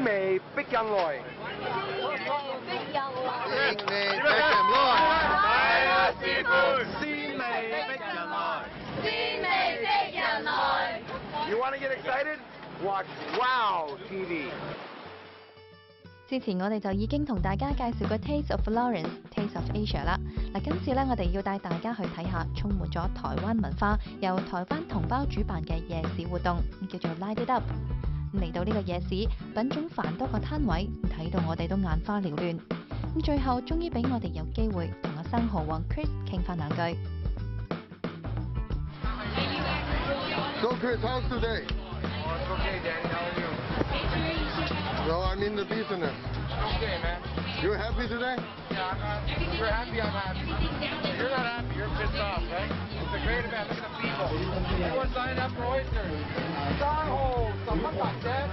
味逼人來。鮮味逼人來。大家師傅，鮮味逼人來。鮮味逼人來。You want to get excited? Watch Wow TV。之前我哋就已經同大家介紹過 Taste of Florence、Taste of Asia 啦。嗱，今次咧我哋要帶大家去睇下充滿咗台灣文化、由台灣同胞主辦嘅夜市活動，叫做 Light It Up。嚟到呢個夜市，品種繁多個攤位，睇到我哋都眼花繚亂。咁最後終於俾我哋有機會同阿生蠔王 Chris 傾翻兩句。So Chris, how's today? Oh, it's okay, Danny. How are you? Well, I'm in the business. Okay, man. You happy today? Yeah, I'm happy. If you're happy, I'm happy. If you're not happy, you're pissed off, right? It's a great event. Look at the people. Everyone signed up for oysters. Sanho, some bakjet.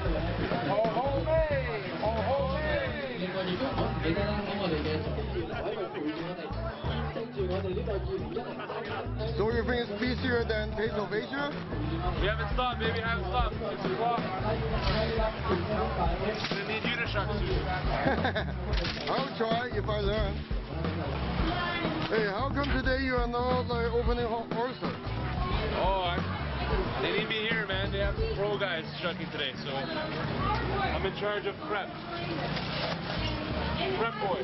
Ho ho hey, ho ho hey. So you think it's busier than Taste of Asia? We haven't stopped, baby. Haven't stopped. 6 o'clock. Gonna need you to shuck soon. I'll try if I learn. Hey, how come today you are not like opening oyster? Oh, they need me here, man. They have some pro guys shucking today, so I'm in charge of prep. Prep boy.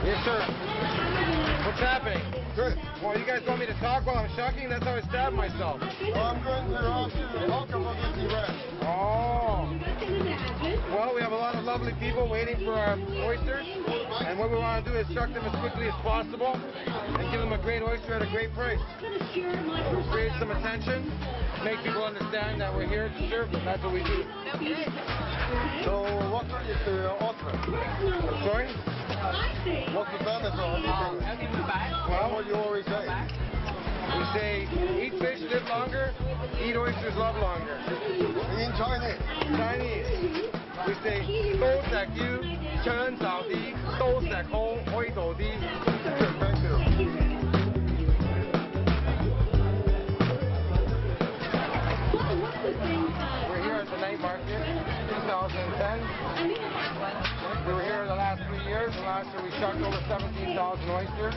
Yes, sir. What's happening? Good. Well, you guys want me to talk while I'm shucking? That's how I stabbed myself. Well, I'm going to ask you to talk about this event. Oh. Well, we have a lot of lovely people waiting for our oysters. And what we want to do is shuck them as quickly as possible and give them a great oyster at a great price. Create some attention, make people understand that we're here to serve them. That's what we do. So what is the offer? Sorry? What's the benefit of everything? Well, What you always say? we say, eat fish, live longer, eat oysters, love longer. In Chinese. Chinese, we say, 多石腰，槍手啲，多石空，可以做啲。 Thank you. We're here at the night market, 2010. We were here the last 3 years, and last year we shucked over 17,000 oysters.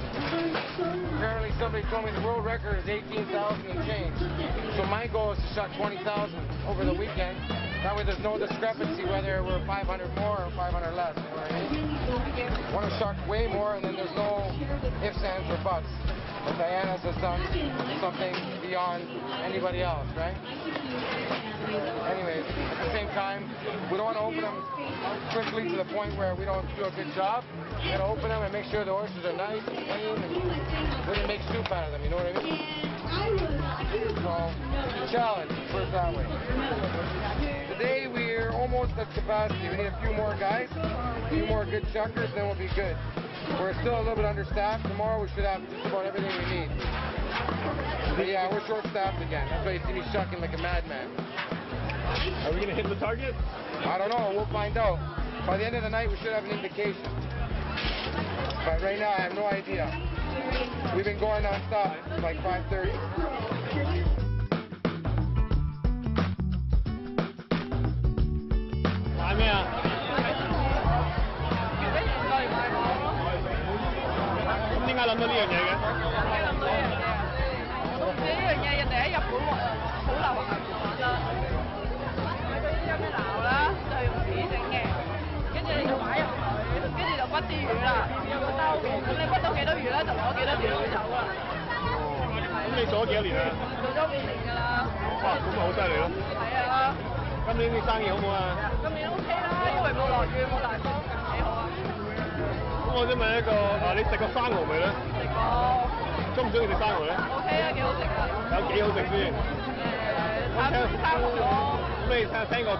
Apparently somebody told me the world record is 18,000 and change. So my goal is to shuck 20,000 over the weekend. That way there's no discrepancy whether we're 500 more or 500 less. You know what I mean? Want to shuck way more, and then there's no ifs, ands, or buts. But Diana's has done something beyond anybody else, right? Anyways, at the same time, we don't want to open them quickly to the point where we don't do a good job. We got to open them and make sure the oysters are nice and clean and really make soup out of them, you know what I mean? So, challenge, put it that way. Today we're almost at capacity. We need a few more guys, a few more good shuckers, then we'll be good. We're still a little bit understaffed. Tomorrow we should have just about everything we need. But yeah, we're short-staffed again. That's why you see me shucking like a madman. Are we gonna hit the target? I don't know. We'll find out. By the end of the night, we should have an indication. But right now, I have no idea. We've been going non-stop since like 5:30.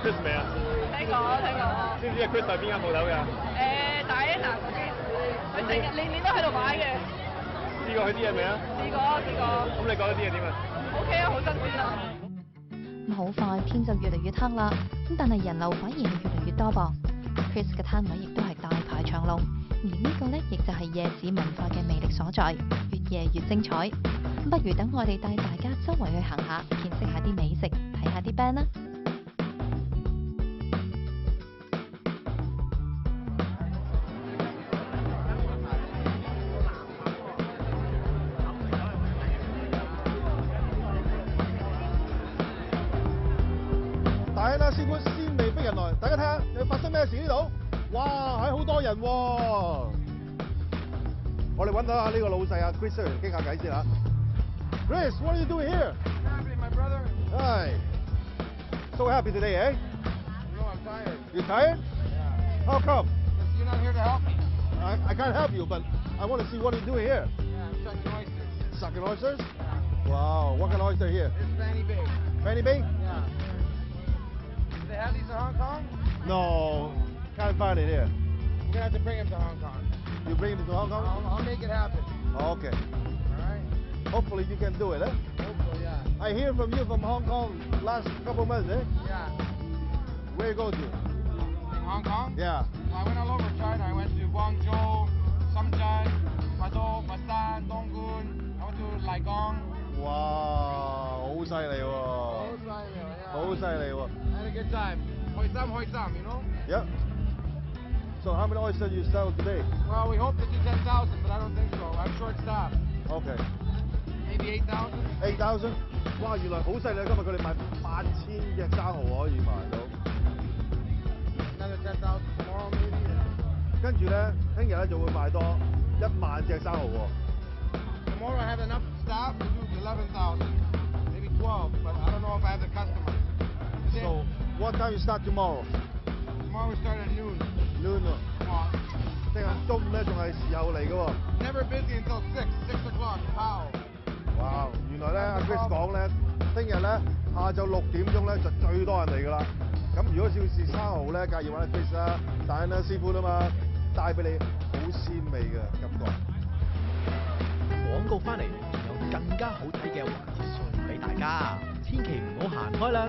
Chris 未啊？聽過。知唔知 Chris 係邊間鋪頭㗎？Diana嗰邊，佢成日年年都喺度擺嘅。試過佢啲嘢未啊？試過。咁你覺得啲嘢點啊 ？OK 啊，好新鮮啊！咁好快天就越嚟越黑啦，咁但係人流反而係越嚟越多噃。Chris 嘅攤位亦都係大排長龍，而呢個呢，亦就係夜市文化嘅魅力所在，越夜越精彩。不如等我哋帶大家周圍去行下，見識下啲美食，睇下啲 band 啦。大亨啦，師傅先未逼人來，大家睇下你發生咩事呢度？哇，係好多人喎！我哋揾到下呢個老細啊 Chris 嚟傾下偈先嚇。Chris，what are you doing here? Happy, my brother. Hi. So happy today, eh? No, I'm tired. You tired? Yeah. How come? You're not here to help me. I can't help you, but I want to see what you're doing here. Yeah, I'm sucking oysters. Sucking oysters? Yeah. Wow, what kind of oyster here? It's Fanny Bay. Fanny Bay? Yeah. Do they have these in Hong Kong? No, can't find it here. We're gonna have to bring him to Hong Kong. You bring it to Hong Kong? I'll make it happen. Okay. All right. Hopefully you can do it, eh? Hopefully, yeah. I hear from you from Hong Kong last couple months, eh? Yeah. Where you go to? In Hong Kong? Yeah. I went all over China. I went to Guangzhou, Shenzhen, Guangzhou, Basan, Donggun. I went to Laigong. 哇，好犀利喎！好犀利喎！ Had a good time. Hoi Sam, you know? Yeah. So how many oysters you sell today? Well, we hope to do 10,000, but I don't think so. I'm short staffed. Okay. Maybe 8,000? 8,000？ 哇，原來好犀利！今日佢哋賣8,000隻生蠔可以賣到。Another 10,000 tomorrow, maybe. 跟住咧，聽日咧就會賣多1萬隻生蠔喎。Tomorrow I have enough staff to do 11,000, maybe 12, but I don't know if I have the customers. So what time you start tomorrow? Tomorrow we start at noon. Noon 喎， Well, 即係中午咧仲係時候嚟嘅喎。 never busy until 6 o'clock. Pow. 哇！原來咧阿 Chris 講咧，聽日咧下晝6點鐘咧就最多人嚟㗎啦。咁如果要試生蠔咧，介意揾阿 Chris 啦，但係咧師傅啊嘛，帶俾你好鮮味嘅感覺。廣告翻嚟，仲有更加好睇嘅環節送俾大家，千祈唔好行開啦！